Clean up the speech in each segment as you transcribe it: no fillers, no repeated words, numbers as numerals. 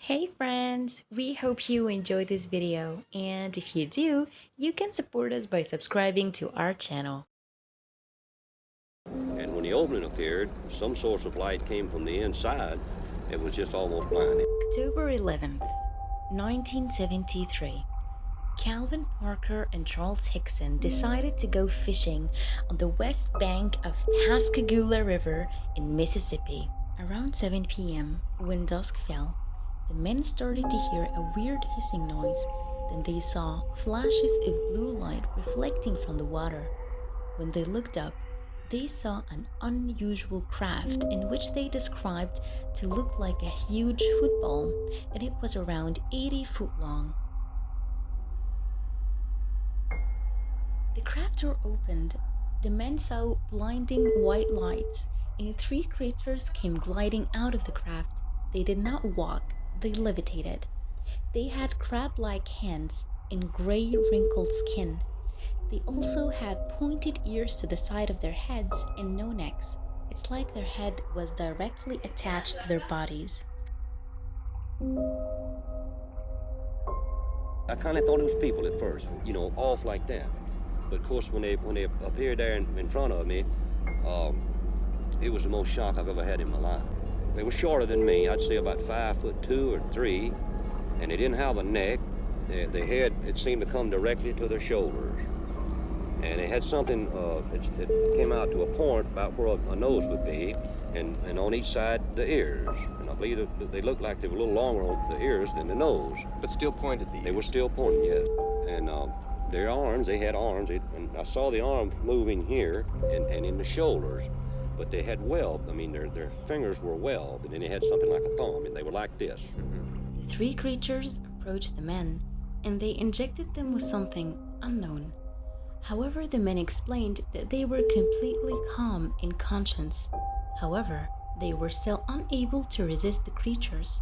Hey friends, we hope you enjoyed this video, and if you do, you can support us by subscribing to our channel. And when the opening appeared, some source of light came from the inside. It was just almost blinding. October 11th, 1973. Calvin Parker and Charles Hickson decided to go fishing on the west bank of Pascagoula River in Mississippi. Around 7 p.m., when dusk fell, the men started to hear a weird hissing noise. Then they saw flashes of blue light reflecting from the water. When they looked up, they saw an unusual craft in which they described to look like a huge football, and it was around 80 feet long. The craft door opened. The men saw blinding white lights, and three creatures came gliding out of the craft. They did not walk, they levitated. They had crab-like hands and gray wrinkled skin. They also had pointed ears to the side of their heads and no necks. It's like their head was directly attached to their bodies. I kind of thought it was people at first, off like that. But of course, when they appeared there in front of me, it was the most shock I've ever had in my life. They were shorter than me. I'd say about 5'2" or 3", and they didn't have a neck. Their head, it seemed to come directly to their shoulders. And they had something it came out to a point about where a nose would be, and on each side the ears. And I believe that they looked like they were a little longer on the ears than the nose. But still pointed the ears. They were still pointing, yes. And their arms, they had arms, and I saw the arms moving here and in the shoulders, but they had webbed. I mean, their fingers were webbed, and then they had something like a thumb, and they were like this. The three creatures approached the men, and they injected them with something unknown. However, the men explained that they were completely calm in conscience. However, they were still unable to resist the creatures.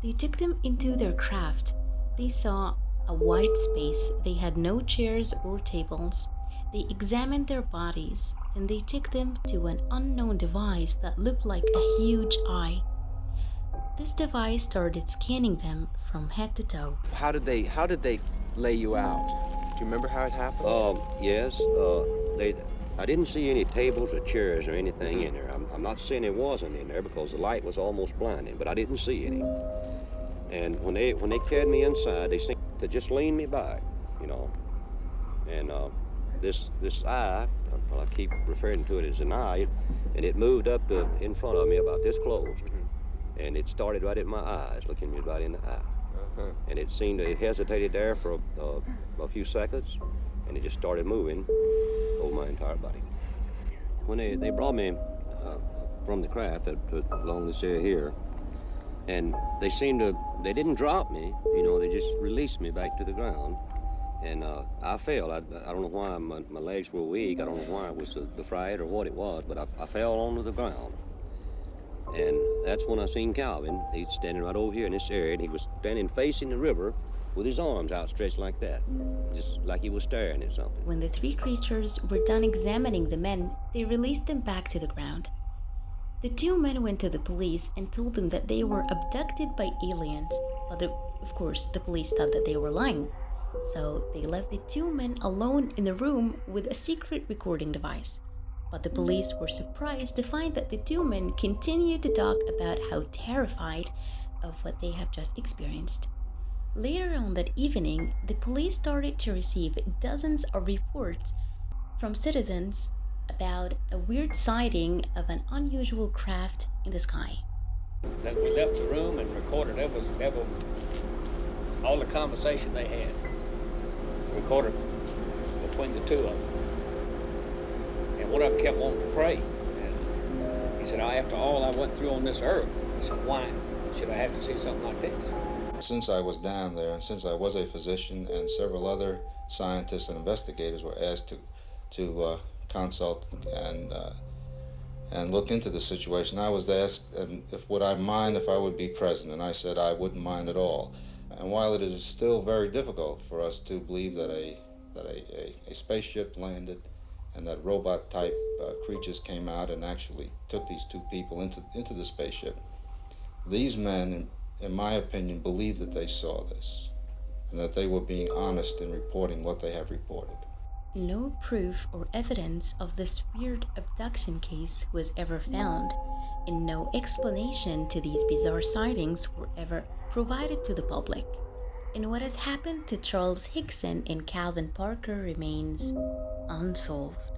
They took them into their craft. They saw a wide space. They had no chairs or tables. They examined their bodies, and they took them to an unknown device that looked like a huge eye. This device started scanning them from head to toe. How did they lay you out? Do you remember how it happened? Yes. I didn't see any tables or chairs or anything in there. I'm not saying it wasn't in there because the light was almost blinding, but I didn't see any. And when they carried me inside, they seemed to just lean me back, And this eye, well, I keep referring to it as an eye, and it moved up to in front of me about this close. And it started right at my eyes, looking me right in the eye. And it seemed to, it hesitated there for a few seconds, and it just started moving over my entire body. When they brought me from the craft along this area here, and they didn't drop me, they just released me back to the ground. And I fell. I don't know why my legs were weak. I don't know why it was the fright or what it was, but I fell onto the ground. And that's when I seen Calvin. He's standing right over here in this area, and he was standing facing the river with his arms outstretched like that, just like he was staring at something. When the three creatures were done examining the men, they released them back to the ground. The two men went to the police and told them that they were abducted by aliens, but of course the police thought that they were lying. So they left the two men alone in the room with a secret recording device. But the police were surprised to find that the two men continued to talk about how terrified of what they have just experienced. Later on that evening, the police started to receive dozens of reports from citizens about a weird sighting of an unusual craft in the sky. That we left the room and recorded all the conversation they had. Recorded between the two of them. And one of them kept wanting to pray. And he said, after all I went through on this earth, he said, why should I have to see something like this? Since I was down there, and since I was a physician and several other scientists and investigators were asked to consult and look into the situation, I was asked would I mind if I would be present, and I said I wouldn't mind at all. And while it is still very difficult for us to believe that a spaceship landed and that robot-type creatures came out and actually took these two people into the spaceship, these men in my opinion, believe that they saw this and that they were being honest in reporting what they have reported. No proof or evidence of this weird abduction case was ever found, and no explanation to these bizarre sightings were ever provided to the public. And what has happened to Charles Hickson and Calvin Parker remains unsolved.